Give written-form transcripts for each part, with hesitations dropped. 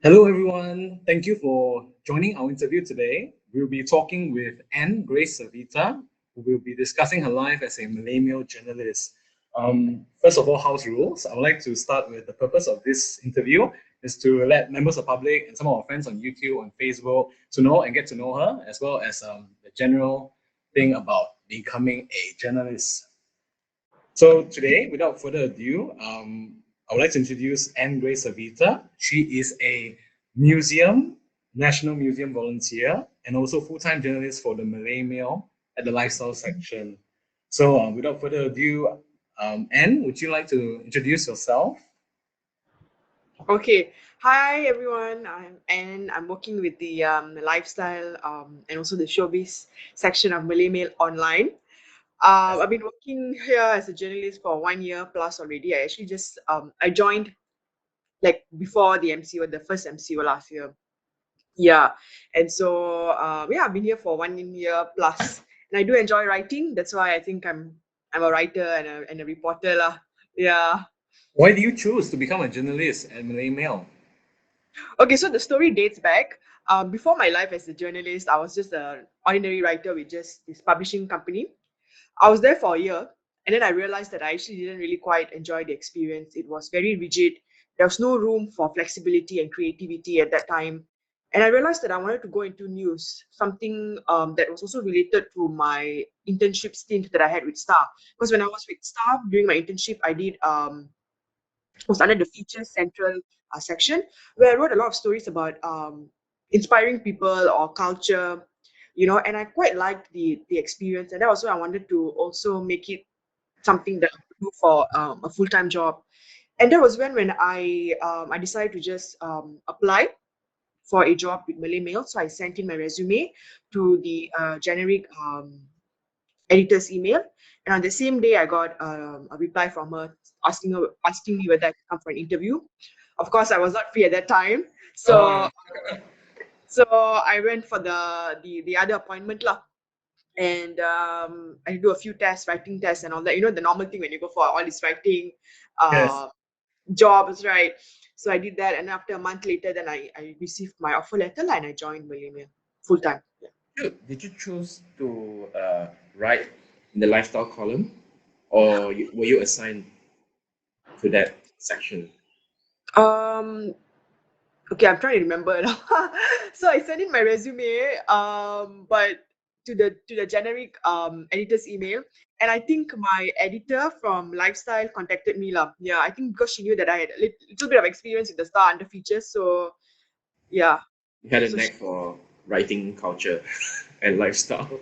Hello, everyone. Thank you for joining our interview today. We'll be talking with Anne Grace Savitha, who will be discussing her life as a Malay Mail journalist. First of all, house rules. I would like to start with the purpose of this interview is to let members of the public and some of our friends on YouTube, on Facebook, to know and get to know her, as well as the general thing about becoming a journalist. So today, without further ado, I would like to introduce Anne Grace Savitha. She is a National Museum volunteer, and also full-time journalist for the Malay Mail at the lifestyle section. So without further ado, Anne, would you like to introduce yourself? Okay. Hi everyone. I'm Anne. I'm working with the lifestyle and also the showbiz section of Malay Mail online. I've been working here as a journalist for 1 year plus already. I joined like before the MCO, the first MCO last year. Yeah, and so I've been here for 1 year plus, and I do enjoy writing. That's why I think I'm a writer and a reporter lah. Yeah. Why do you choose to become a journalist at Malay Mail? Okay, so the story dates back. Before my life as a journalist, I was just an ordinary writer with just this publishing company. I was there for a year, and then I realized that I actually didn't really quite enjoy the experience. It was very rigid. There was no room for flexibility and creativity at that time. And I realized that I wanted to go into news, something that was also related to my internship stint that I had with Star. Because when I was with Star during my internship, I did was under the features central section, where I wrote a lot of stories about inspiring people or culture, and I quite liked the experience, and that was why I wanted to also make it something that I could do for a full time job. And that was when I decided to just apply for a job with Malay Mail. So I sent in my resume to the generic editor's email. And on the same day, I got a reply from her asking me whether I could come for an interview. Of course, I was not free at that time, Oh, so I went for the other appointment lah. And I do a few tests, writing tests, and all that. You know the normal thing when you go for all this writing yes. uh, jobs, right? So I did that, and after a month later, then I received my offer letter lah, and I joined Millennial full time. Yeah. Did you choose to write in the lifestyle column, or were you assigned to that section? Um, Okay, I'm trying to remember now. So I sent in my resume, but to the generic editor's email, and I think my editor from Lifestyle contacted me lah. Yeah, I think because she knew that I had a little bit of experience in the Star under features, so yeah. You had a So she, knack for writing culture and lifestyle.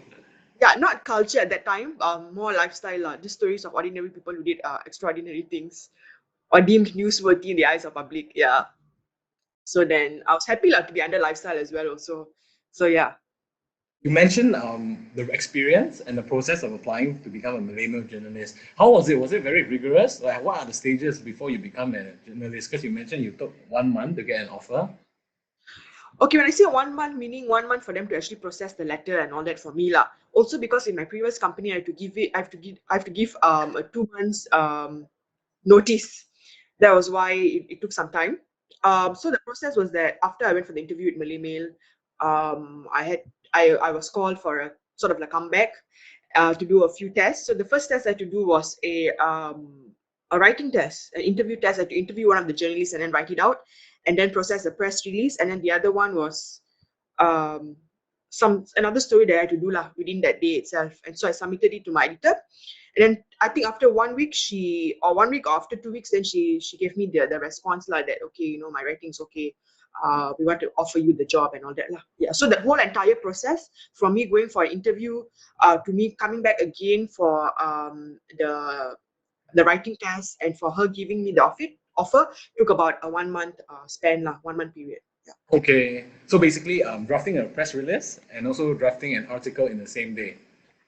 yeah, not culture at that time, more lifestyle lah. Just stories of ordinary people who did extraordinary things or deemed newsworthy in the eyes of public. Yeah. So then I was happy lah to be under lifestyle as well also. So yeah. You mentioned the experience and the process of applying to become a Millennial journalist. How was it? Was it very rigorous? Like, what are the stages before you become a journalist? Because you mentioned you took 1 month to get an offer. Okay, when I say 1 month, meaning 1 month for them to actually process the letter and all that for me lah. Also because in my previous company, I have to give a 2 months notice. That was why it took some time. So the process was that after I went for the interview at Malay Mail, I was called for a sort of like comeback to do a few tests. So the first test I had to do was a writing test, an interview test. I had to interview one of the journalists and then write it out, and then process the press release. And then the other one was um, some another story that I had to do lah within that day itself. And so I submitted it to my editor. And then I think after 1 week, or 1 week or after 2 weeks, then she gave me the response like that. Okay, my writing's okay. We want to offer you the job and all that lah. Yeah. So the whole entire process, from me going for an interview, to me coming back again for the writing test, and for her giving me the offer took about a 1 month span lah, 1 month period. Yeah. Okay, so basically, drafting a press release and also drafting an article in the same day.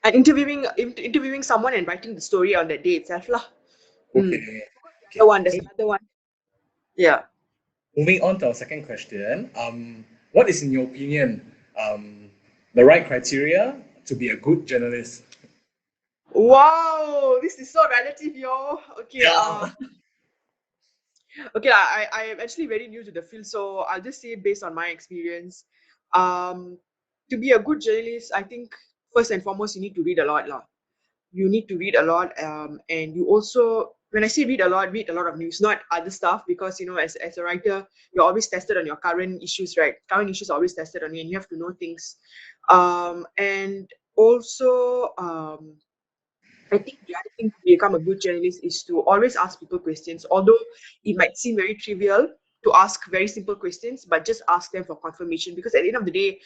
And interviewing someone and writing the story on that day itself lah. Okay. The one, there's another one. Yeah. Moving on to our second question. What is, in your opinion, the right criteria to be a good journalist? Wow, this is so relative, yo. Okay. Yeah. Okay, I am actually very new to the field, so I'll just say based on my experience. Um, to be a good journalist, I think first and foremost you need to read a lot, lah. You need to read a lot, and you also, when I say read a lot of news, not other stuff, because as a writer, you're always tested on your current issues, right? Current issues are always tested on you, and you have to know things. And also, I think the other thing to become a good journalist is to always ask people questions, although it might seem very trivial to ask very simple questions, but just ask them for confirmation, because at the end of the day,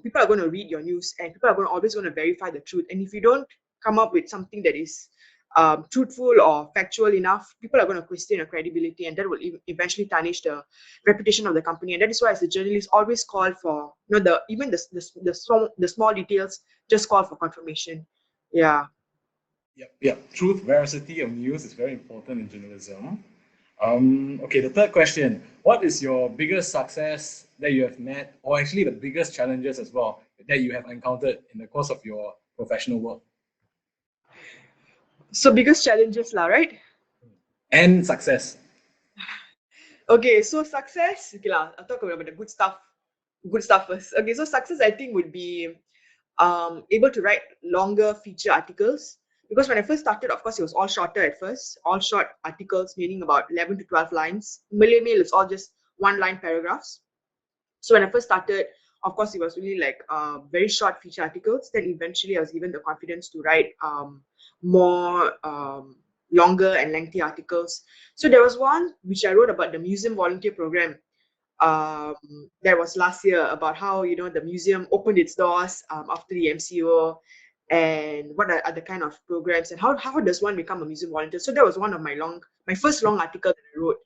people are going to read your news, and people are always going to verify the truth. And if you don't come up with something that is truthful or factual enough, people are going to question your credibility, and that will eventually tarnish the reputation of the company. And that is why, as a journalist, always call for the small details. Just call for confirmation. Yeah. Yep. Truth, veracity of news is very important in journalism. Okay, the third question. What is your biggest success that you have met, or actually the biggest challenges as well that you have encountered in the course of your professional work? So biggest challenges lah, right? And success. Okay, so success. Okay lah, I'll talk about the good stuff. Good stuff first. Okay, so success I think would be able to write longer feature articles. Because when I first started, of course, it was all shorter at first, all short articles, meaning about 11 to 12 lines. Malay Mail is all just one-line paragraphs. So when I first started, of course, it was really like very short feature articles. Then eventually I was given the confidence to write more longer and lengthy articles. So there was one which I wrote about the museum volunteer program. That was last year, about how the museum opened its doors after the MCO, and what are the kind of programs, and how does one become a museum volunteer. So that was one of my first long article that I wrote.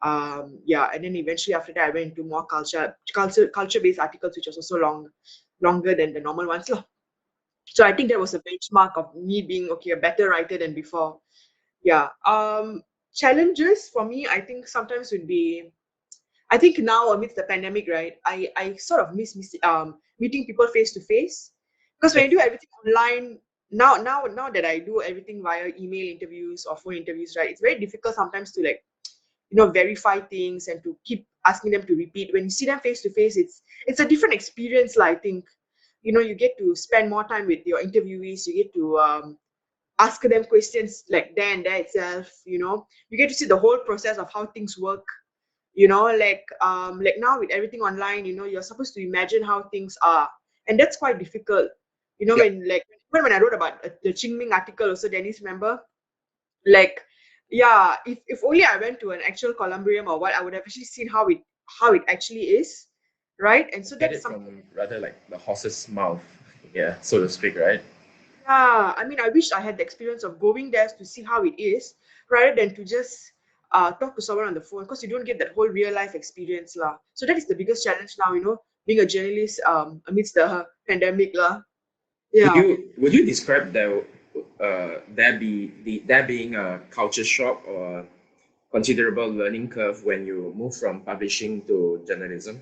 And then eventually after that I went into more culture based articles, which was also longer than the normal ones lah. So I think that was a benchmark of me being a better writer than before. Challenges for me, I think sometimes would be, I think now amidst the pandemic, right, I sort of miss meeting people face to face, because when you do everything online now that I do everything via email interviews or phone interviews, right, it's very difficult sometimes to verify things and to keep asking them to repeat. When you see them face to face, it's a different experience, I think. You get to spend more time with your interviewees. You get to ask them questions like there and there itself. You get to see the whole process of how things work. Like now with everything online, you're supposed to imagine how things are, and that's quite difficult. When I wrote about the Qingming article also, Dennis, remember? If only I went to an actual columbarium or what, I would have actually seen how it actually is, right? And so Get that's it something. from rather like the horse's mouth, yeah, so to speak, right? Yeah, I mean, I wish I had the experience of going there to see how it is, rather than to just talk to someone on the phone, because you don't get that whole real life experience lah. So that is the biggest challenge now, being a journalist amidst the pandemic lah. Yeah. Would you describe there being a culture shock or considerable learning curve when you move from publishing to journalism?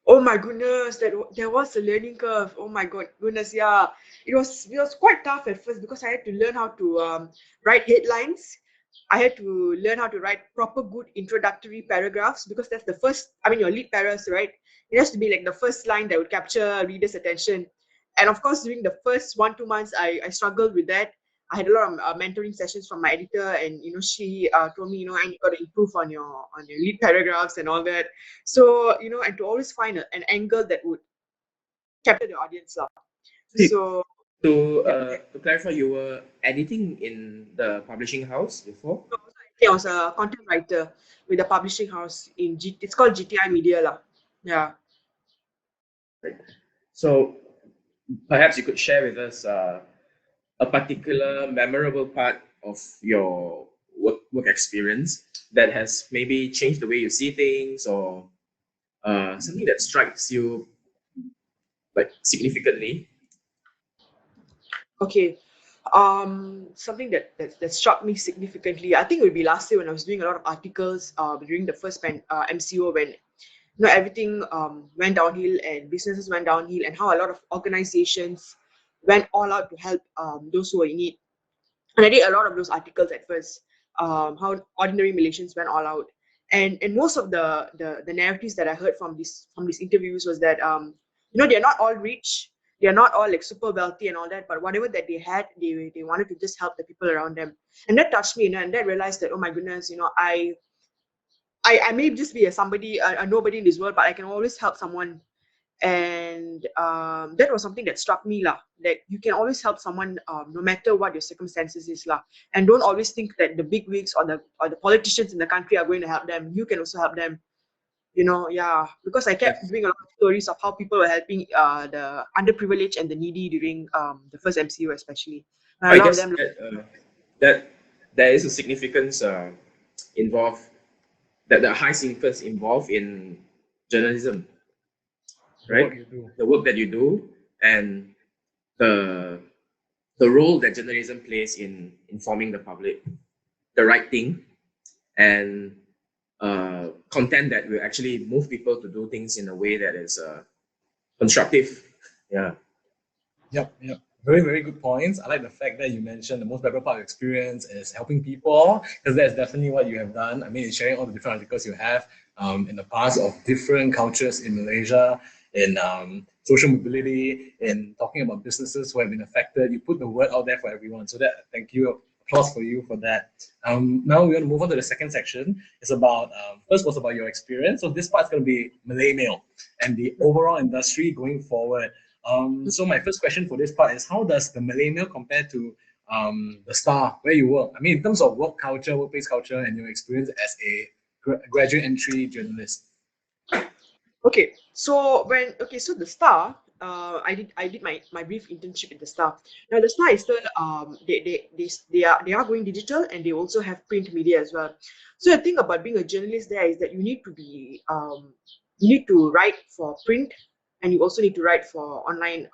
Oh my goodness, there was a learning curve. Oh my goodness, yeah. It was quite tough at first, because I had to learn how to write headlines. I had to learn how to write proper good introductory paragraphs, because that's the first, I mean, your lead paragraphs, right? It has to be like the first line that would capture readers' attention. And of course, during the first 1-2 months, I struggled with that. I had a lot of mentoring sessions from my editor, and she told me, I got to improve on your lead paragraphs and all that. So and to always find an angle that would capture the audience up. So To clarify, you were editing in the publishing house before? I was a content writer with a publishing house in it's called GTI Media lah. Yeah. Right. So perhaps you could share with us a particular memorable part of your work experience that has maybe changed the way you see things, or something that strikes you like significantly. Okay. Something that struck me significantly, I think it would be last year when I was doing a lot of articles during the first MCO, when everything went downhill and businesses went downhill, and how a lot of organizations went all out to help those who are in need. And I did a lot of those articles at first. how ordinary Malaysians went all out. And most of the narratives that I heard from these interviews was that they're not all rich, they're not all like super wealthy and all that, but whatever that they had, they wanted to just help the people around them. And that touched me, and then I realized that, oh my goodness, I may just be a nobody in this world, but I can always help someone. And that was something that struck me lah. That you can always help someone, no matter what your circumstances is lah. And don't always think that the big wigs or the politicians in the country are going to help them. You can also help them. Yeah. Because I kept doing a lot of stories of how people were helping the underprivileged and the needy during the first MCO especially. And I a lot of guess them. that there is a significance involved, that the high significance involved in journalism, right? The work that you do, and the role that journalism plays in informing the public the right thing, and content that will actually move people to do things in a way that is constructive. Yeah. Yep. Very, very good points. I like the fact that you mentioned the most valuable part of experience is helping people, because that's definitely what you have done. I mean, sharing all the different articles you have in the past of different cultures in Malaysia, in social mobility, in talking about businesses who have been affected. You put the word out there for everyone. So that, thank you. Applause for you for that. Now we're going to move on to the second section. It's about, first was about your experience. So this part's going to be Malay Mail and the overall industry going forward. So my first question for this part is, how does the Malay Mail compare to the Star, where you work? I mean, in terms of work culture, workplace culture, and your experience as a graduate entry journalist. So the Star, I did my brief internship in the Star. Now the Star is still they are going digital, and they also have print media as well. So the thing about being a journalist there is that you need to be you need to write for print, and you also need to write for online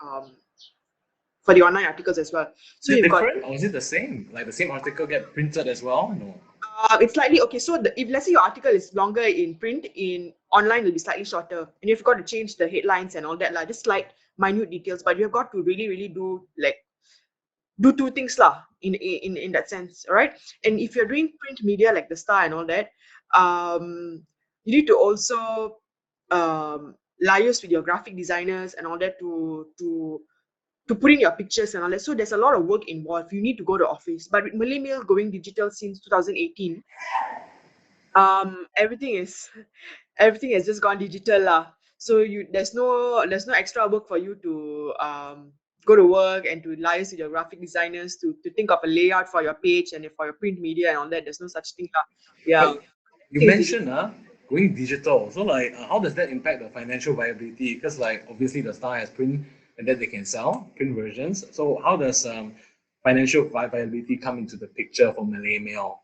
for the online articles as well. So Is it you've got different, or is it the same? Like the same article get printed as well? No. it's slightly okay. So if let's say your article is longer in print, in online will be slightly shorter, and you've got to change the headlines and all that lah. Just like minute details, but you have got to really do two things lah in that sense, right? And if you're doing print media like the Star and all that, you need to also liaise with your graphic designers and all that to put in your pictures and all that. So there's a lot of work involved. You need to go to office. But with Malay Mail going digital since 2018, everything has just gone digital lah. So there's no extra work for you to go to work and to liaise with your graphic designers to think of a layout for your page and for your print media and all that. There's no such thing lah. Yeah. But you mentioned going digital. So like, how does that impact the financial viability? Because like obviously the Star has print, and then they can sell print versions. So how does financial viability come into the picture for Malay Mail?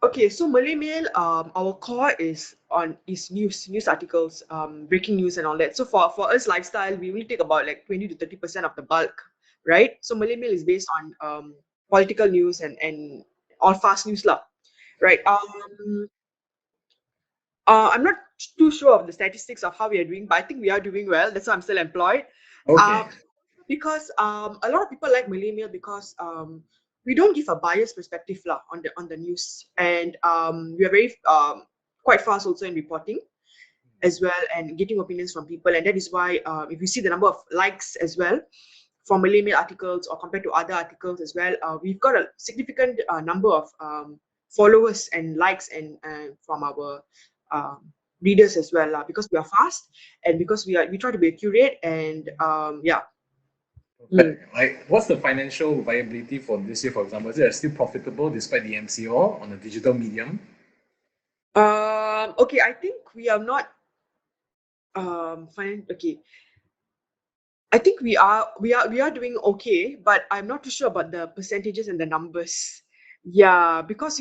Okay, so Malay Mail, our core is news articles, breaking news and all that. So for us lifestyle, we will take about like 20 to 30% of the bulk, right? So Malay Mail is based on political news and all fast news lah, right? I'm not too sure of the statistics of how we are doing, but I think we are doing well. That's why I'm still employed. Okay. Because a lot of people like Malay Mail because we don't give a biased perspective lah on the news, and we are very quite fast also in reporting as well and getting opinions from people, and that is why if you see the number of likes as well for Malay Mail articles or compared to other articles as well, we've got a significant number of followers and likes and from our readers as well lah, because we are fast and because we try to be accurate and yeah. Like, what's the financial viability for this year, for example? Is it still profitable despite the MCO on a digital medium? Okay, I think we are not okay. I think we are doing okay, but I'm not too sure about the percentages and the numbers. Yeah, because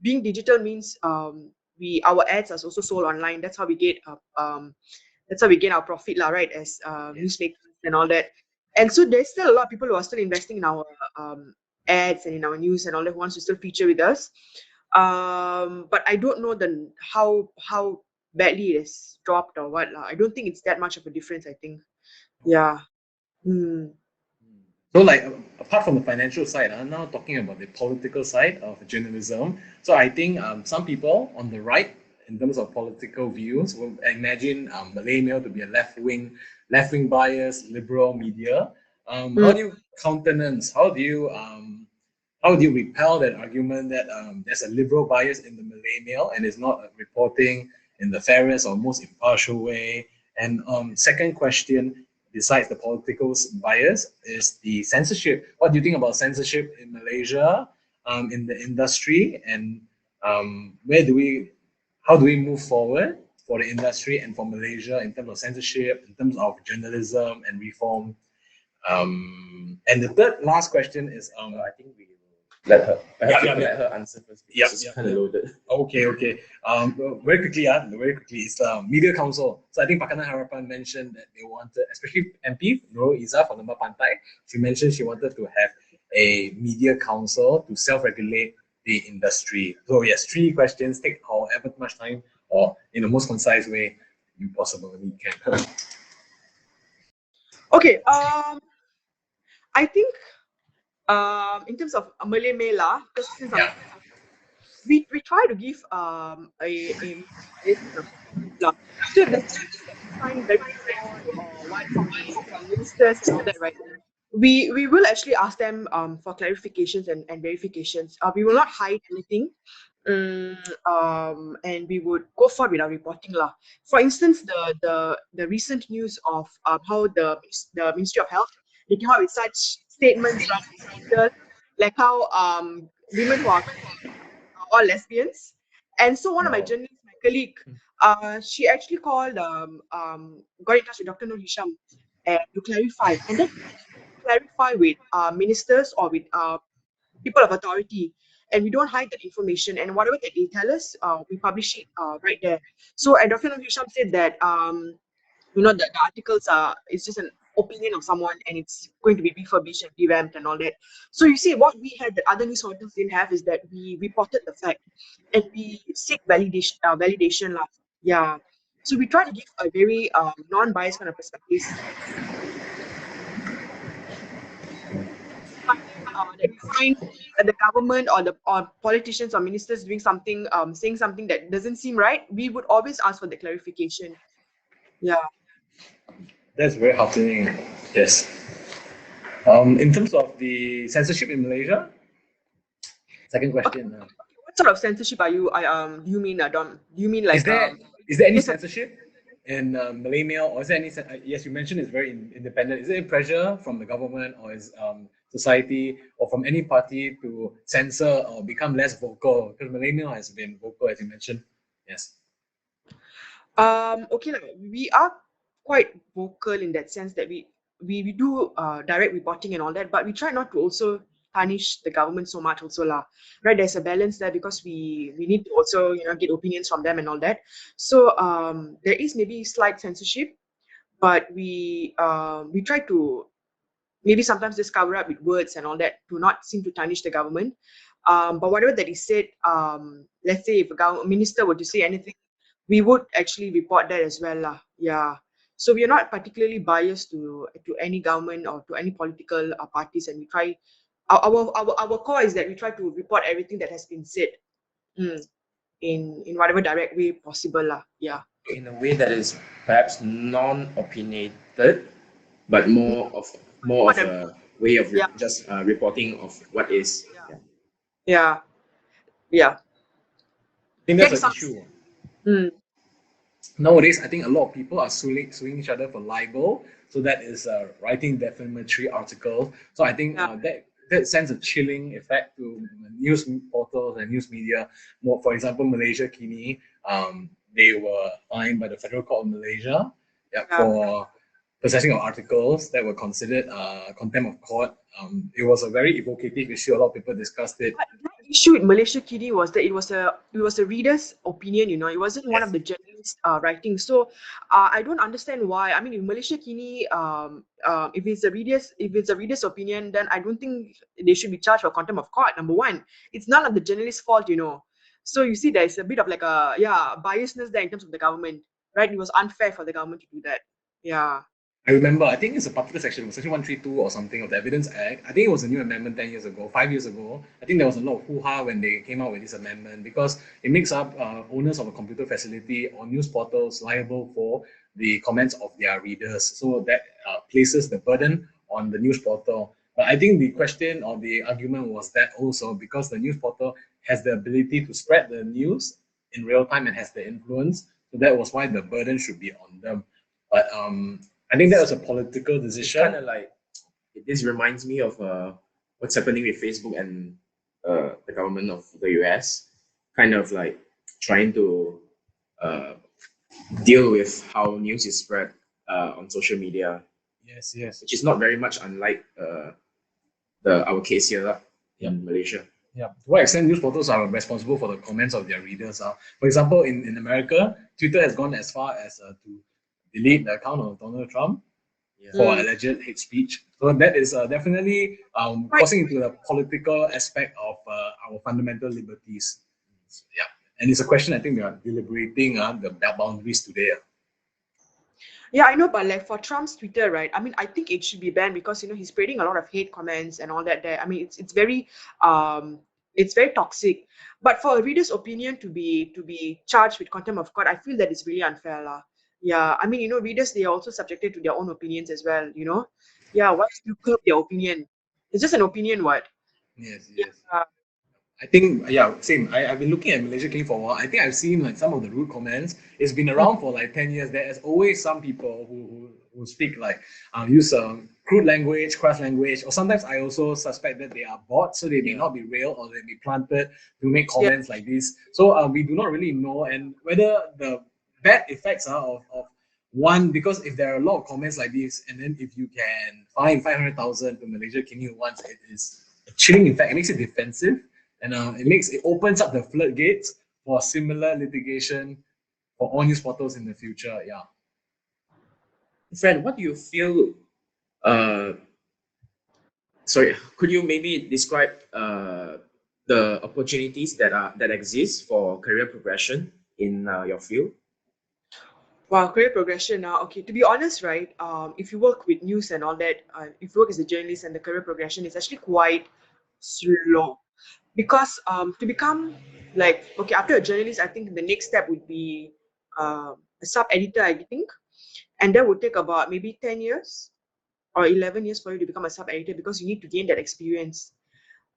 being digital means our ads are also sold online. That's how we get our profit lah, right? As newsmakers and all that. And so there's still a lot of people who are still investing in our ads and in our news and all that, who wants to still feature with us. But I don't know how badly it has dropped or what lah. I don't think it's that much of a difference, I think. Yeah. So So, like, apart from the financial side, I'm now talking about the political side of journalism. So, I think some people on the right, in terms of political views, will imagine Malay Mail to be a left-wing bias, liberal media. How do you countenance? How do you repel that argument that there's a liberal bias in the Malay Mail and is not reporting in the fairest or most impartial way? And second question, besides the political bias, is the censorship. What do you think about censorship in Malaysia, in the industry, and how do we move forward for the industry and for Malaysia in terms of censorship, in terms of journalism and reform? And the third last question is, I think we will let her. Perhaps Yeah, we yeah, let her answer first. Yeah, It's kind of loaded. Okay. Very quickly, it's the Media Council. So I think Pakatan Harapan mentioned that they wanted, especially MP Nurul Izzah from Lembah Pantai, she mentioned she wanted to have a media council to self-regulate the industry. So yes, 3 questions. Take however much time or in the most concise way you possibly can. Okay. I think in terms of Malay Mail, because since Yeah. we try to give a so if there's something that we find very odd or what from ministers and all that, right? We will actually ask them for clarifications and verifications. We will not hide anything. And we would go forward with our reporting lah. For instance, the recent news of how the Ministry of Health, they came out with such statements like how women who are all lesbians. And so one of my Wow. journalists, my colleague, she actually called got in touch with Dr. Nur Hisham to clarify, and then clarify with ministers or with people of authority, and we don't hide that information, and whatever that they tell us, we publish it right there. So, and Dr. Nur Hisham said that the articles are, it's just an opinion of someone and it's going to be refurbished and revamped and all that. So you see, what we had that other news holders didn't have is that we reported the fact and we seek validation lah. Yeah. So we try to give a very non-biased kind of perspective. That we find that the government or politicians or ministers doing something, saying something that doesn't seem right, we would always ask for the clarification. Yeah. That's very heartening. Yes. In terms of the censorship in Malaysia, second question. What sort of censorship are you? You mean Dom? Do you mean like? Is there any censorship in Malay Mail, or is there any? Yes, you mentioned it's very independent. Is there any pressure from the government or is society or from any party to censor or become less vocal? Because Malay Mail has been vocal, as you mentioned. Yes. Okay, we are quite vocal in that sense that we do direct reporting and all that, but we try not to also punish the government so much also lah. Right, there's a balance there because we need to also get opinions from them and all that. So there is maybe slight censorship, but we try to maybe sometimes just cover up with words and all that to not seem to tarnish the government. But whatever that is said, let's say if a minister were to say anything, we would actually report that as well lah. Yeah. So we are not particularly biased to any government or to any political parties, and we try. Our core is that we try to report everything that has been said, in whatever direct way possible lah. Yeah. In a way that is perhaps non-opinionated, but more of a way of just reporting of what is. Yeah. I think that's an issue. Nowadays, I think a lot of people are suing each other for libel. So that is writing defamatory articles. So I think that sends a chilling effect to news portals and news media. More, for example, Malaysia Kini, they were fined by the Federal Court of Malaysia for possessing of articles that were considered contempt of court. It was a very evocative issue. A lot of people discussed it. The issue in Malaysia Kini was that it was a reader's opinion. It wasn't one of the journalists' writing. So I don't understand why. I mean, in Malaysia Kini, if it's a reader's opinion, then I don't think they should be charged for contempt of court. Number one, it's none of the journalist's fault. So you see, there's a bit of like a biasness there in terms of the government, right? It was unfair for the government to do that. Yeah. I remember, I think it's a particular section, Section 132 or something of the Evidence Act. I think it was a new amendment 10 years ago, 5 years ago. I think there was a lot of hoo-ha when they came out with this amendment because it makes up owners of a computer facility or news portals liable for the comments of their readers. So that places the burden on the news portal. But I think the question or the argument was that also because the news portal has the ability to spread the news in real time and has the influence. So that was why the burden should be on them. But I think that was a political It's decision. kind of like, this reminds me of what's happening with Facebook and the government of the US, kind of like trying to deal with how news is spread on social media, Yes, yes. which is not very much unlike our case here in Malaysia. Yeah. To what extent news portals are responsible for the comments of their readers? For example, in America, Twitter has gone as far as to delete the account of Donald Trump for alleged hate speech. So that is definitely crossing into the political aspect of our fundamental liberties. Yeah. And it's a question I think we are deliberating the boundaries today. Yeah, I know, but like for Trump's Twitter, right? I mean, I think it should be banned because he's spreading a lot of hate comments and all that there. I mean, it's very toxic. But for a reader's opinion to be charged with contempt of court, I feel that it's really unfair, lah. Yeah, I mean, readers, they are also subjected to their own opinions as well, Yeah, why should you curb their opinion? It's just an opinion, what? Yes. Yeah. I think, same. I've been looking at Malaysia King for a while. I think I've seen like some of the rude comments. It's been around for like 10 years. There's always some people who speak like, use crude language, crass language, or sometimes I also suspect that they are bots, so they may not be real or they may be planted to make comments like this. So we do not really know, and whether the bad effects of one, because if there are a lot of comments like this, and then if you can fine 500,000 to Malaysia King once, it is a chilling effect. It makes it defensive. And it opens up the floodgates for similar litigation for all news portals in the future. Yeah. Friend, what do you feel? Sorry, could you maybe describe the opportunities that exist for career progression in your field? Wow, career progression now. Okay, to be honest, right? If you work with news and all that, if you work as a journalist, and the career progression is actually quite slow. Because to become after a journalist, I think the next step would be a sub editor, I think, and that would take about maybe 10 years or 11 years for you to become a sub editor because you need to gain that experience.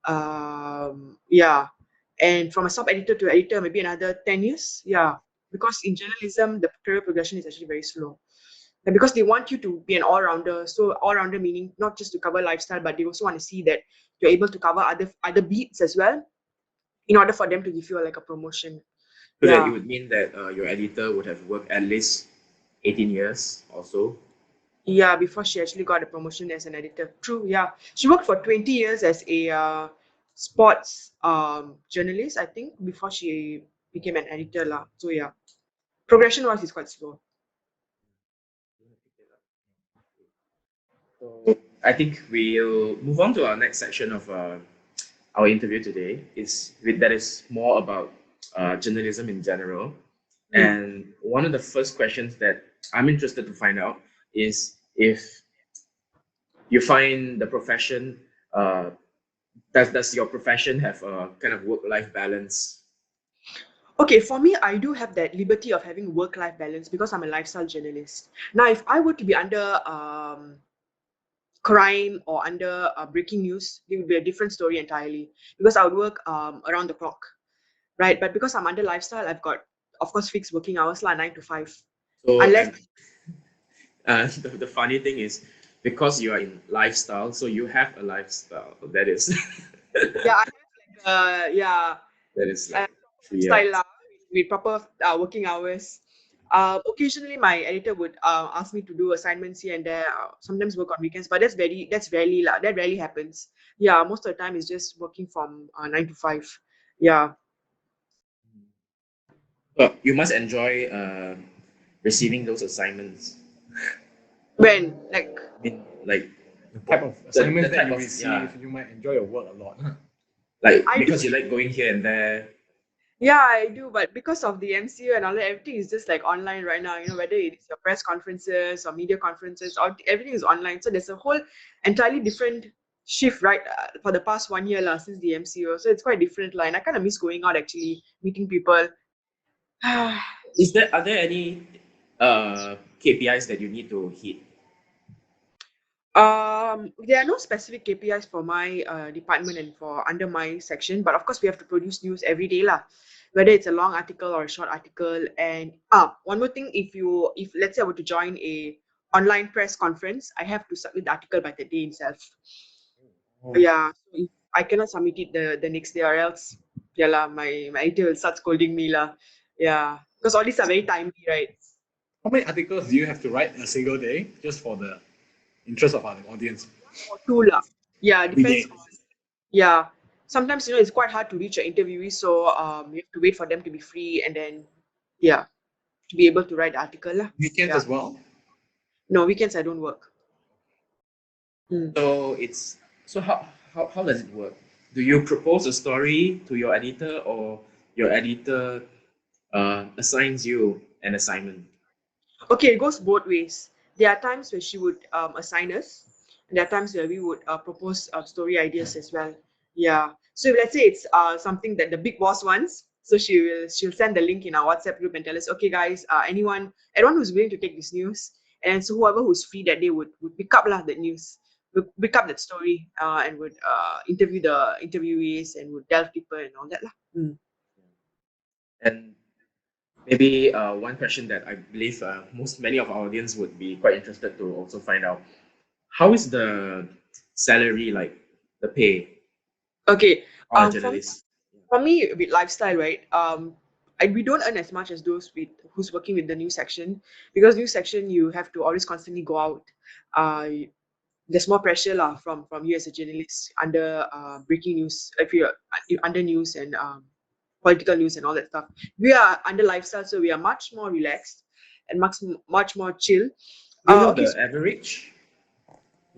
And from a sub editor to editor, maybe another 10 years. Yeah, because in journalism, the career progression is actually very slow. And because they want you to be an all-rounder, so all-rounder meaning not just to cover lifestyle, but they also want to see that you're able to cover other beats as well, in order for them to give you like a promotion. So that it would mean that your editor would have worked at least 18 years or so. Yeah, before she actually got a promotion as an editor. True, yeah. She worked for 20 years as a sports journalist, I think, before she became an editor. So yeah, progression-wise is quite slow. So I think we'll move on to our next section of our interview today. That is more about journalism in general. And one of the first questions that I'm interested to find out is if you find the profession, does your profession have a kind of work-life balance? Okay, for me, I do have that liberty of having work-life balance because I'm a lifestyle journalist. Now, if I were to be under crime or under breaking news, it would be a different story entirely because I would work around the clock, right? But because I'm under lifestyle, I've got, of course, fixed working hours, 9 to 5. So unless the funny thing is, because you are in lifestyle, so you have a lifestyle. That is yeah, I have that is like style with proper working hours. Occasionally, my editor would ask me to do assignments here and there. Sometimes work on weekends, but that rarely happens. Yeah, most of the time it's just working from 9 to 5. Yeah. Well, you must enjoy receiving those assignments. When I mean, like the type of assignments that you of, receive, you might enjoy your work a lot. Like because you like going here and there. Yeah, I do, but because of the MCU and all that, everything is just like online right now. Whether it's your press conferences or media conferences, or everything is online. So there's a whole entirely different shift, right, for the past 1 year since the MCU. So it's quite different, and I kind of miss going out actually, meeting people. Are there any KPIs that you need to hit? There are no specific KPIs for my department and for under my section, but of course we have to produce news every day lah, whether it's a long article or a short article. And one more thing, if let's say I were to join a online press conference, I have to submit the article by the day itself. Oh. Yeah, so if I cannot submit it the next day, or else yeah lah, my editor will start scolding me lah. Yeah, because all these are very timely, right? How many articles do you have to write in a single day, just for the interest of our audience? Or two lah. Yeah, Every depends day. on. Yeah, sometimes it's quite hard to reach your interviewee, so you have to wait for them to be free, and then yeah, to be able to write the article lah. Weekends Yeah. as well? No, weekends I don't work. So how does it work? Do you propose a story to your editor, or your editor assigns you an assignment? Okay, it goes both ways. There are times where she would assign us, and there are times where we would propose story ideas as well. Yeah. So if let's say it's something that the big boss wants, so she'll send the link in our WhatsApp group and tell us, okay guys, anyone who's willing to take this news, and so whoever who's free that day would pick up that news, would pick up that story, and would interview the interviewees and would delve deeper and all that lah. And maybe one question that I believe many of our audience would be quite interested to also find out: how is the salary, like the pay Okay. for a For me, journalist? for me with lifestyle, right, we don't earn as much as those who's working with the news section, because news section you have to always constantly go out. uh there's more pressure lah from you as a journalist under breaking news, if you're under news and political news and all that stuff. We are under lifestyle, so we are much more relaxed and much more chill. Do you know Okay, the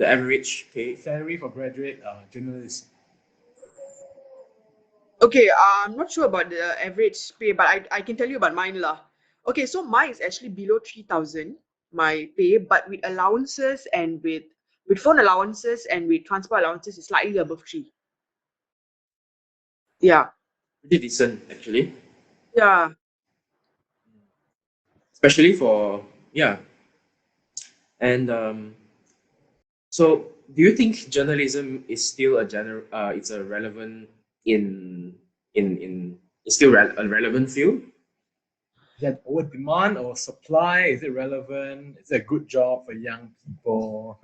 average pay? Salary for graduate journalists. Okay, I'm not sure about the average pay, but I can tell you about mine lah. Okay, so mine is actually below 3,000, my pay, but with allowances and with phone allowances and with transport allowances is slightly above 3. Yeah, Pretty decent, actually. yeah. Especially for, yeah. And so do you think journalism is still it's a relevant it's still a relevant field? Is that over demand or supply? Is it relevant? Is it a good job for young people?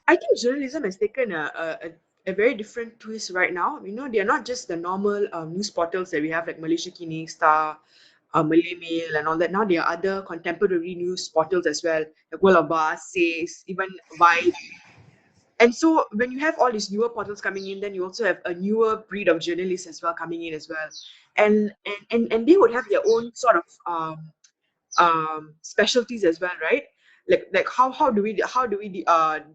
I think journalism has taken a very different twist right now. They are not just the normal news portals that we have, like Malaysia Kini, Star, Malay Mail, and all that. Now there are other contemporary news portals as well, like World of Bars, Says, even Vibe. And so when you have all these newer portals coming in, then you also have a newer breed of journalists as well coming in as well. And they would have their own sort of specialties as well, right? Like how do we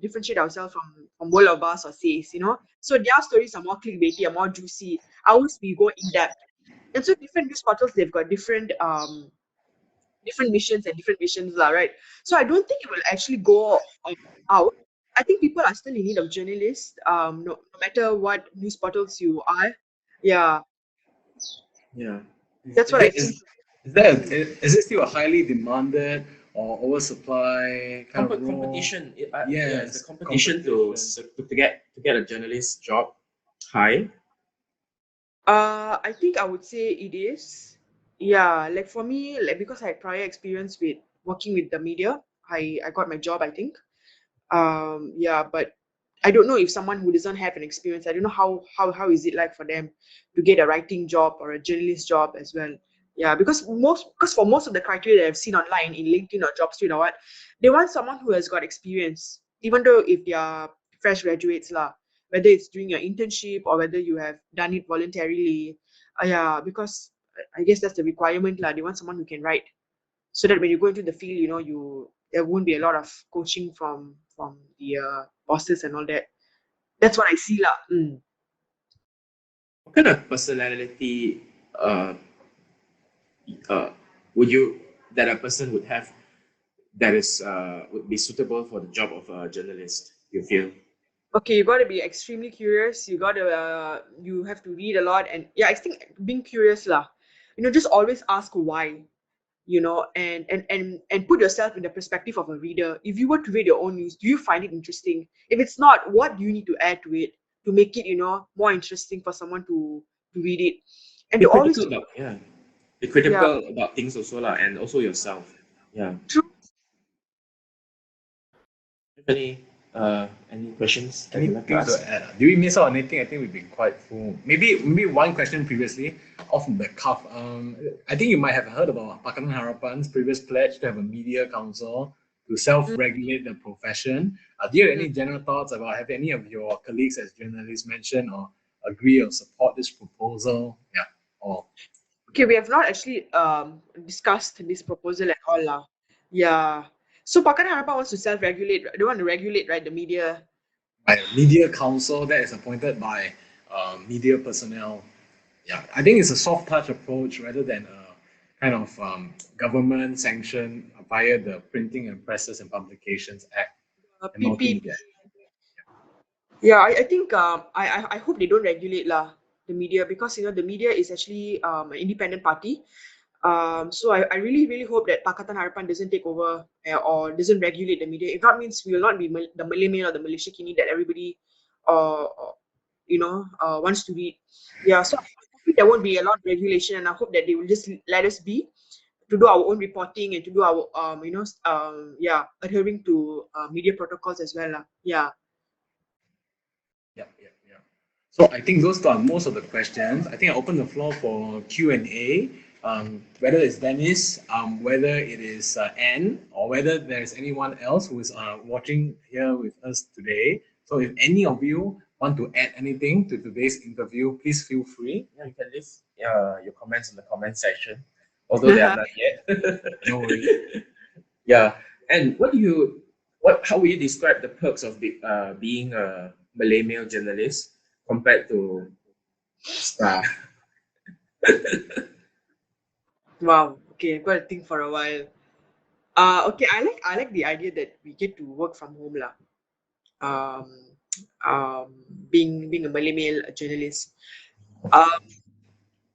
differentiate ourselves from World of Bars or Says, So their stories are more clickbaity, are more juicy. Ours we go in depth. And so different news portals, they've got different missions and different visions, right? So I don't think it will actually go out. I think people are still in need of journalists, no matter what news portals you are. Yeah, Yeah. that's what I think. Is it still a highly demanded or oversupply kind of role? Competition. Yes, is the competition to get a journalist job high? I think I would say it is. Yeah, like for me, like because I had prior experience with working with the media, I got my job, I think. Yeah, but I don't know if someone who doesn't have an experience, I don't know how is it like for them to get a writing job or a journalist job as well. Yeah, because for most of the criteria that I've seen online in LinkedIn or JobStreet or what, they want someone who has got experience, even though if they are fresh graduates lah, whether it's doing your internship or whether you have done it voluntarily. Yeah, because I guess that's the requirement lah. They want someone who can write, so that when you go into the field, there won't be a lot of coaching from the bosses and all that. That's what I see lah. What kind of personality would you that a person would have that is would be suitable for the job of a journalist? You feel? Okay, you got to be extremely curious. You have to read a lot, and yeah, I think being curious lah. Just always ask why. And put yourself in the perspective of a reader. If you were to read your own news, do you find it interesting? If it's not, what do you need to add to it to make it more interesting for someone to read it? And Be to always, critical about Be yeah, critical about things also lah, and also yourself. Yeah. true. Any questions that you like to Anything ask? to add? Do we miss out on anything? I think we've been quite full. Maybe one question previously off the cuff. I think you might have heard about Pakatan Harapan's previous pledge to have a media council to self-regulate the profession. Do you have any general thoughts about have any of your colleagues as journalists mentioned or agree or support this proposal? Yeah. Or Okay, we have not actually discussed this proposal at all lah. Yeah. So Pakatan Harapan wants to self-regulate. They want to regulate, right, the media. by a media council that is appointed by media personnel. Yeah, I think it's a soft touch approach rather than a kind of government sanction via the Printing and Presses and Publications Act. PP. Yeah, I think I hope they don't regulate lah the media, because the media is actually an independent party. So I really hope that Pakatan Harapan doesn't take over or doesn't regulate the media. If that means we will not be the Malay Mail or the Malaysia Kini that everybody wants to read. Yeah, so I hope there won't be a lot of regulation, and I hope that they will just let us be to do our own reporting and to do our adhering to media protocols as well lah. Yeah. Yeah. So I think those are most of the questions. I think I open the floor for Q&A. Whether it's Dennis, whether it is Anne, or whether there's anyone else who is watching here with us today. So if any of you want to add anything to today's interview, please feel free. Yeah, you can leave your comments in the comment section, although they are not yet. No worries. Yeah, and how would you describe the perks of being a Malay Mail journalist compared to Star? Wow. Okay, I've got to think for a while. Okay, I like the idea that we get to work from home lah. Being a Malay Mail journalist.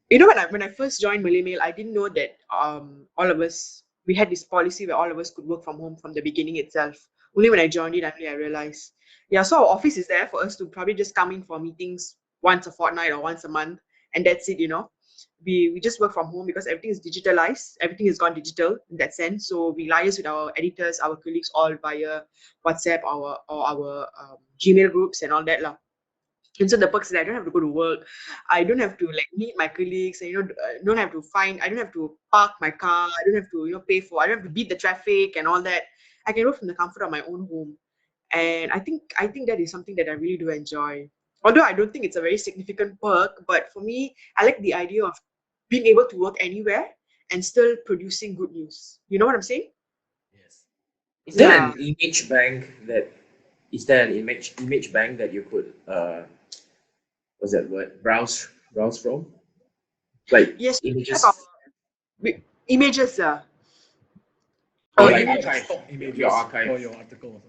When I first joined Malay Mail, I didn't know that all of us, we had this policy where all of us could work from home from the beginning itself. Only when I joined it, I realized. Yeah, so our office is there for us to probably just come in for meetings once a fortnight or once a month, and that's it. We just work from home because everything is digitalized. Everything has gone digital in that sense. So we liaise with our editors, our colleagues, all via WhatsApp, our Gmail groups and all that lah. And so the perks is I don't have to go to work. I don't have to meet my colleagues. And, I don't have to park my car. I don't have to pay for. I don't have to beat the traffic and all that. I can work from the comfort of my own home. And I think that is something that I really do enjoy. Although I don't think it's a very significant perk, but for me, I like the idea of being able to work anywhere and still producing good news. You know what I'm saying? Yes. Is there an image bank that you could what's that word? Browse from? Like Yes, images. Images. Or Or like even archive, stock images your archive. for your articles.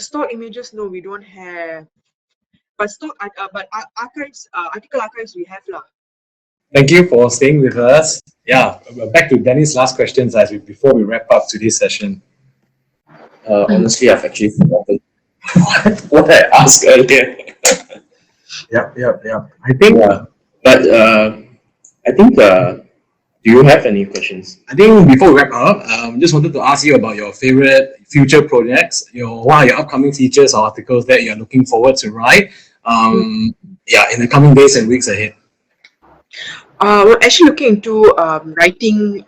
Stock images, no, we don't have. But archives, article archives, we have lah. Thank you for staying with us. Yeah, back to Dennis' last questions before we wrap up today's session. Honestly, I've actually forgotten what I asked earlier. Yeah. I think. But I think. Do you have any questions? I think before we wrap up, just wanted to ask you about your favorite future projects. What are your upcoming features or articles that you're looking forward to write? In the coming days and weeks ahead. We're actually looking into writing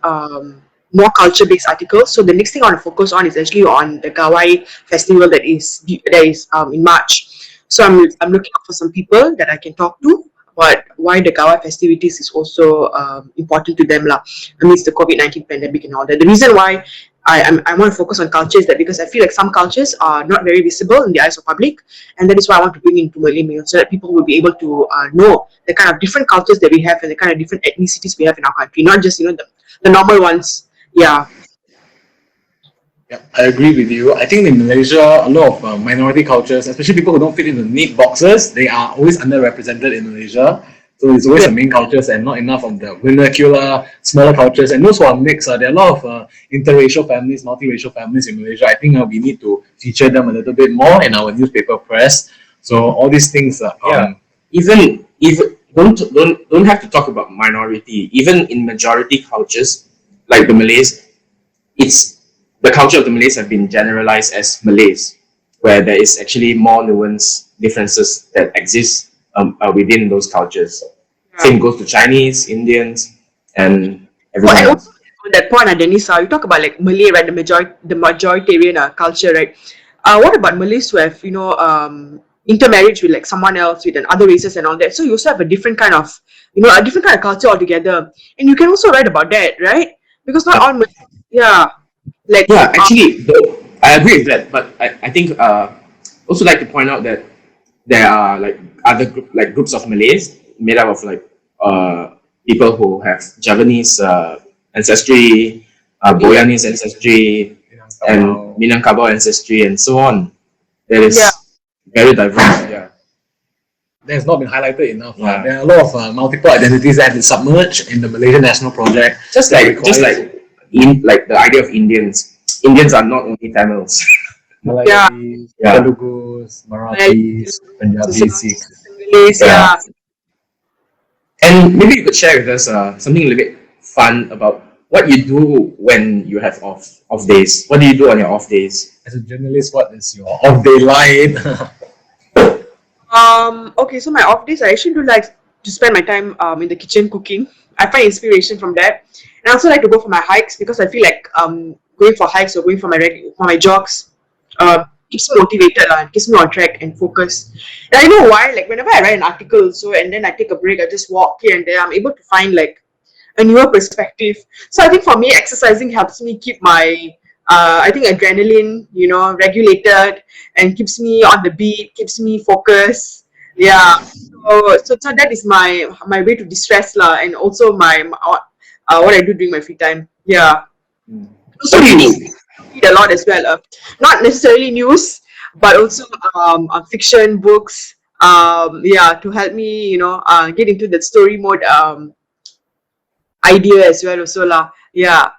more culture-based articles. So the next thing I want to focus on is actually on the Gawai festival that is in March. So I'm looking for some people that I can talk to about why the Gawai festivities is also important to them lah amidst the COVID-19 pandemic and all that. The reason why I want to focus on culture is that because I feel like some cultures are not very visible in the eyes of public, and that is why I want to bring into Malay Mail so that people will be able to know the kind of different cultures that we have and the kind of different ethnicities we have in our country, not just the normal ones. Yeah. Yeah, I agree with you. I think in Malaysia, a lot of minority cultures, especially people who don't fit into neat boxes, they are always underrepresented in Malaysia. So it's always the main cultures and not enough of the vernacular, smaller cultures. And those who are mixed, there are a lot of interracial families, multiracial families in Malaysia. I think we need to feature them a little bit more in our newspaper press. So all these things. Even don't have to talk about minority. Even in majority cultures, like the Malays, it's the culture of the Malays have been generalized as Malays, where there is actually more nuanced differences that exist within those cultures. Yeah. Same goes to Chinese, Indians, and everyone And else. also on that point, Dennis, you talk about like Malay, right? The majoritarian culture, right? What about Malays who have intermarriage with like someone else, with other races and all that? So you also have a different kind of a different kind of culture altogether, and you can also write about that, right? Because not all Malays, like Yeah, actually, though, I agree with that. But I think also like to point out that there are like other groups of Malays made up of like people who have Javanese ancestry, Boyanese ancestry, and Minangkabau ancestry, and so on. That is very diverse. Yeah. That has not been highlighted enough. Yeah. There are a lot of multiple identities that have been submerged in the Malaysian National Project. Just like the idea of Indians. Indians are not only Tamils. Malayalis, Yeah. Telugus, Marathis, Punjabis, Sikhs. Malays, Yeah. And maybe you could share with us something a little bit fun about what you do when you have off days. What do you do on your off days? As a journalist, what is your off-day line? Okay, so my off days, I actually do like to spend my time in the kitchen cooking. I find inspiration from that, and I also like to go for my hikes because I feel like going for hikes or going for my jogs keeps me motivated and keeps me on track and focused. And I know why. Like whenever I write an article, and then I take a break, I just walk here and there. I'm able to find like a newer perspective. So I think for me, exercising helps me keep my I think adrenaline, regulated and keeps me on the beat, keeps me focused. Yeah. So that is my way to distress lah, and also my what I do during my free time. Yeah. Also read a lot as well. Not necessarily news, but also fiction books. To help me, get into that story mode idea as well. Also lah. Yeah.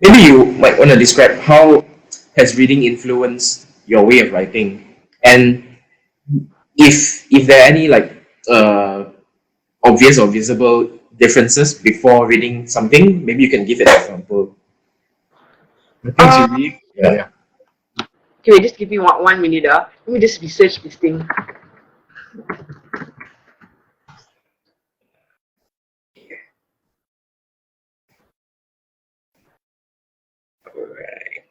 Maybe you might want to describe how has reading influenced your way of writing, and if there are any like obvious or visible differences before reading something. Maybe you can give an example. The things you read. Yeah. Okay, wait, just give me one minute. Let me just research this thing. Alright.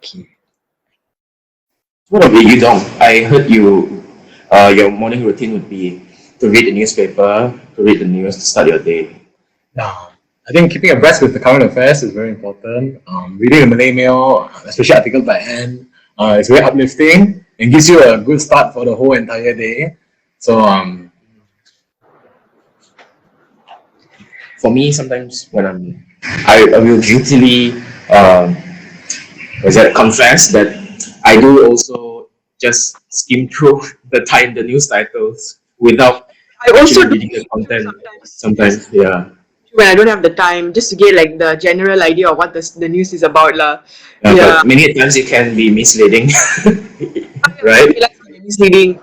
Okay. What about you, Dong? I heard your morning routine would be to read the newspaper, to read the news, to start your day. Yeah. I think keeping abreast with the current affairs is very important. Reading the Malay Mail, especially articles by Anne, is very uplifting and gives you a good start for the whole entire day. So, for me, sometimes when I will guiltily confess that I do also just skim through the news titles without I also reading the content. Sometimes, yeah. When I don't have the time, just to get like the general idea of what the news is about lah. But many times it can be misleading, right? Misleading.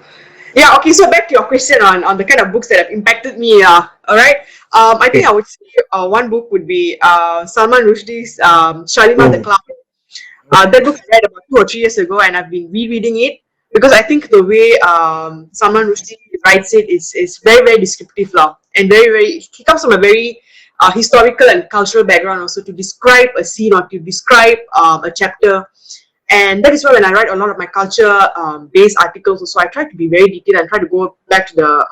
Yeah. Okay. So back to your question on the kind of books that have impacted me. All right. I think I would say one book would be Salman Rushdie's Shalimar the Clown. That book I read about 2 or 3 years ago, and I've been rereading it because I think the way Salman Rushdie writes it is very, very descriptive lah, and very, very. He comes from a very historical and cultural background also to describe a scene or to describe a chapter. And that is why when I write a lot of my culture based articles also, I try to be very detailed and try to go back to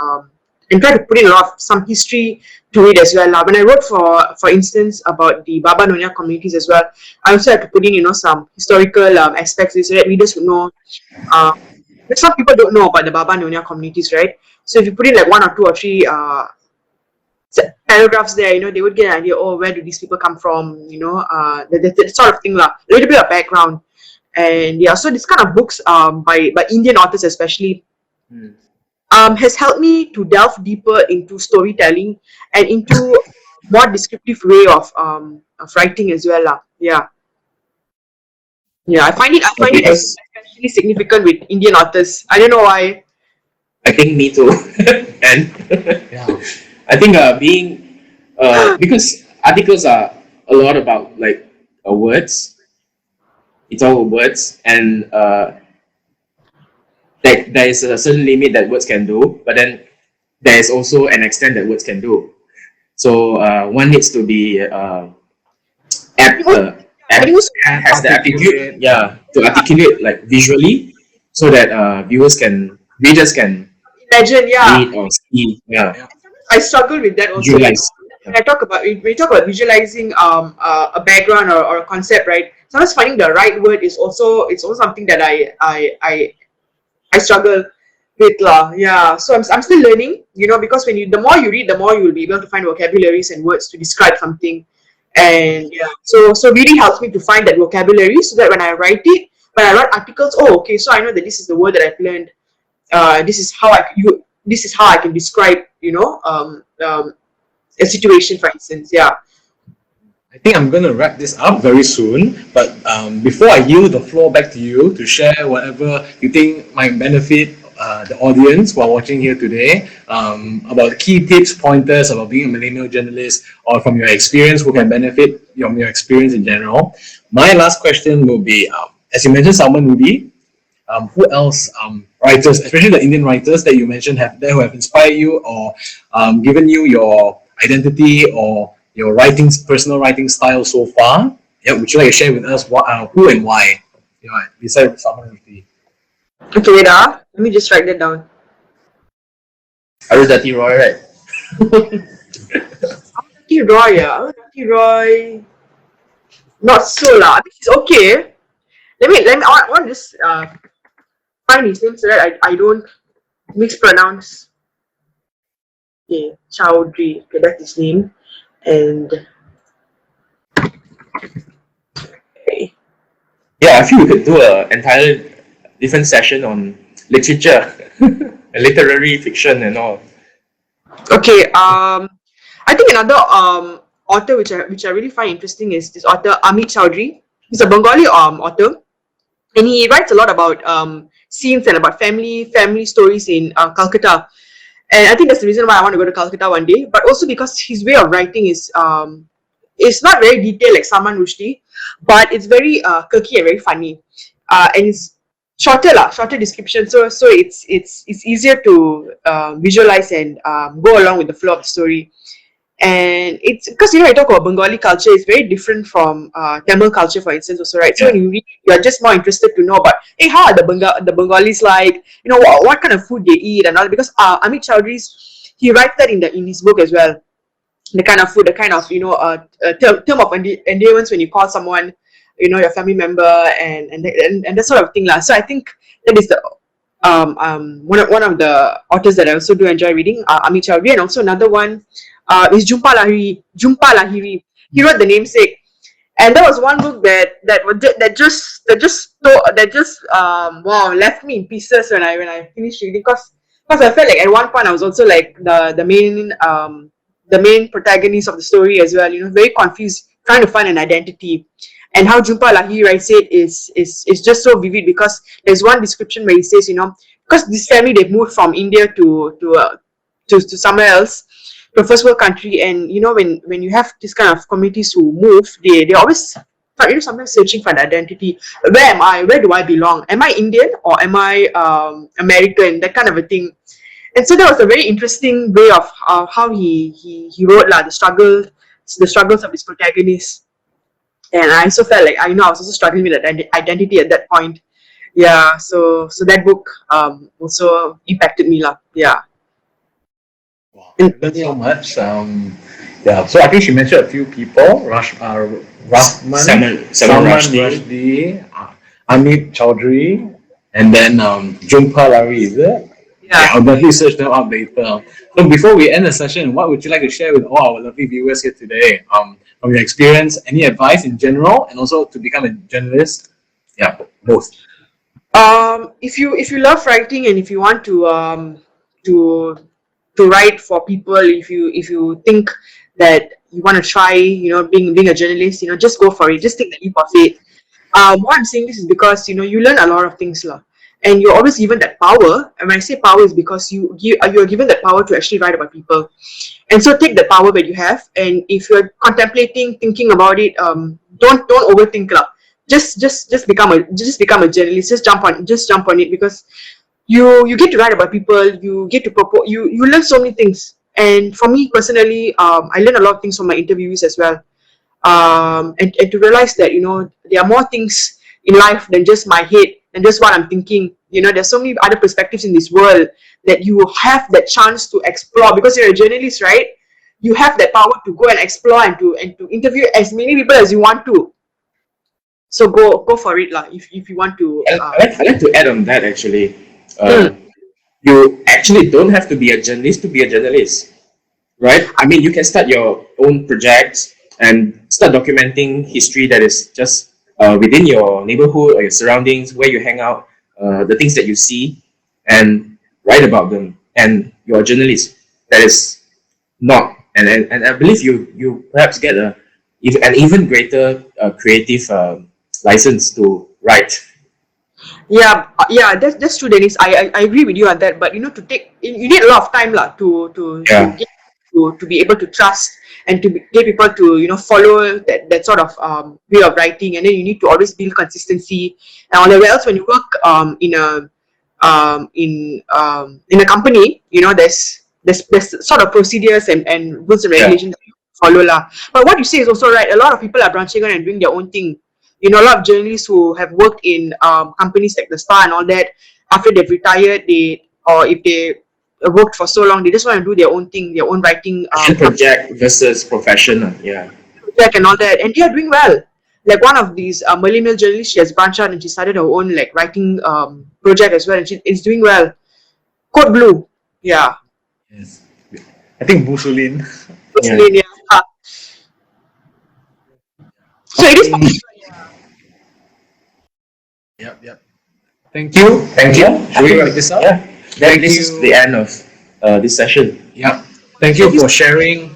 and try to put in a lot of some history to it as well. When I wrote for instance about the Baba Nyonya communities as well, I also had to put in some historical aspects so that readers would know. Some people don't know about the Baba Nyonya communities, right? So if you put in like one or two or three paragraphs there, they would get an idea. Oh, where do these people come from? That sort of thing, lah. A little bit of background, and yeah. So this kind of books, by Indian authors especially, has helped me to delve deeper into storytelling and into more descriptive way of writing as well, lah. Yeah. Yeah, I find it Because especially significant with Indian authors. I don't know why. I think me too. And Yeah. I think being because articles are a lot about like words. It's all words, and like there is a certain limit that words can do, but then there is also an extent that words can do. So one needs to be has the aptitude, to articulate like visually, so that readers can Imagine, yeah. read or see, I struggle with that also. visualize. When we talk about visualizing a background or a concept, right? Sometimes finding the right word is also something that I struggle with, lah. Yeah. So I'm still learning, because the more you read, the more you will be able to find vocabularies and words to describe something. And yeah, so reading helps me to find that vocabulary so that when I write articles, okay, so I know that this is the word that I've learned. This is how I can describe, a situation, for instance. Yeah. I think I'm going to wrap this up very soon, but before I yield the floor back to you to share whatever you think might benefit the audience who are watching here today, about key tips, pointers about being a millennial journalist, or from your experience who can benefit from your experience in general. My last question will be, as you mentioned, Salman Rushdie, who else, writers, especially the Indian writers that you mentioned, who have inspired you or given you your identity or your personal writing style so far? Yeah, would you like to share with us who and why? Besides Salman Rushdie. Okay, wait. Let me just write that down. Arundhati Roy, right? Arundhati Roy. Not so lah. I think it's okay. Let me. I want to just find his name so that I don't mispronounce. Okay, Chaudhuri. Okay, that's his name. And okay. Yeah, I feel we could do an entire different session on literature, literary fiction, and all. Okay. I think another author which I really find interesting is this author Amit Chowdhury. He's a Bengali author, and he writes a lot about scenes and about family stories in Calcutta. And I think that's the reason why I want to go to Calcutta one day. But also because his way of writing is not very detailed like Salman Rushdie, but it's very quirky and very funny. And it's shorter description. So it's easier to visualize and go along with the flow of the story. And it's because I talk about Bengali culture, it's very different from Tamil culture, for instance, also, right? So when you read, you're just more interested to know about, hey, how are the Bengalis like? What kind of food they eat and all. Because Amit Chowdhury, he writes that in his book as well. The kind of food, the kind of term of endearments when you call someone, your family member, and that sort of thing, lah. So I think that is the one of the authors that I also do enjoy reading, Amit Chowdhury, and also another one is Jhumpa Lahiri. He wrote The Namesake, and that was one book that just left me in pieces when I finished reading, because I felt like at one point I was also like the main protagonist of the story as well. Very confused, trying to find an identity. And how Jhumpa Lahiri writes it is just so vivid, because there's one description where he says, because this family, they've moved from India to somewhere else, to a first world country, and when you have this kind of communities who move, they always sometimes searching for an identity. Where am I? Where do I belong? Am I Indian or am I American? That kind of a thing. And so that was a very interesting way of how he wrote the struggles of his protagonist. And I also felt like I was also struggling with identity at that point. Yeah, so that book also impacted me, lah. Yeah. Wow, I learned so much. Yeah, so I think she mentioned a few people: Rahman, Salman Rushdie. Rushdie, Amit Chowdhury, and then Jhumpa Lahiri, is it? Yeah, I'll definitely search them up later. So before we end the session, what would you like to share with all our lovely viewers here today? From your experience, any advice in general, and also to become a journalist? Yeah, both. If you love writing and if you want to to write for people, if you think that you want to try, being a journalist, just go for it. Just take the leap of faith. Why I'm saying this is because you learn a lot of things, lah, and you're always given that power. And when I say power, is because you're given that power to actually write about people. And so take the power that you have, and if you're contemplating, thinking about it, don't overthink, lah. Just become a journalist. Just jump on it, because you get to write about people. You get to propose. You learn so many things. And for me personally, I learned a lot of things from my interviews as well. And to realize that there are more things in life than just my head and just what I'm thinking. There's so many other perspectives in this world that you have that chance to explore, because you're a journalist, right? You have that power to go and explore and to interview as many people as you want to. So go for it, lah. If you want to. I'd like to add on that actually. You actually don't have to be a journalist to be a journalist, right? I mean, you can start your own projects and start documenting history that is just within your neighborhood or your surroundings, where you hang out, the things that you see, and write about them. And you're a journalist. That is not, and I believe you perhaps get an even greater creative license to write. Yeah, that's true, Dennis. I agree with you on that. But to take, you need a lot of time, lah, to Yeah. get to be able to trust and to get people to follow that sort of way of writing. And then you need to always build consistency and all that. Whereas when you work in a company, there's sort of procedures and rules and regulations that you follow, lah. But what you say is also right. A lot of people are branching out and doing their own thing. A lot of journalists who have worked in companies like the Star and all that, after they've retired, or if they worked for so long, they just want to do their own thing, their own writing Project versus professional. Yeah. project and all that, and they are doing well. Like one of these Malay Mail journalists, she has branched out and she started her own like writing project as well, and she is doing well. Code Blue, yeah. Yes. I think Busulin. Yeah. So it is possible. Yep. Thank you. Should we wrap this up? Yeah. Thank This you. is the end of this session. Yep. Thank you for sharing.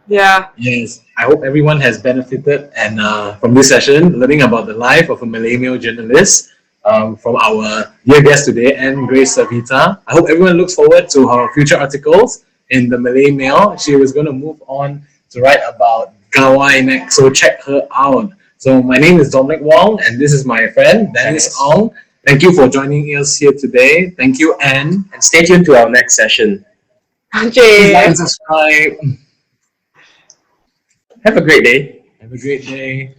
Yeah. Yes, I hope everyone has benefited and from this session, learning about the life of a Millennial journalist from our dear guest today, and Grace Savitha. I hope everyone looks forward to her future articles in the Malay Mail. She was going to move on to write about Gawai next, so check her out. So my name is Dominique Wong, and this is my friend Dennis Ong. Thank you for joining us here today. Thank you, Anne. And stay tuned to our next session. Please Okay. like and subscribe. Have a great day. Have a great day.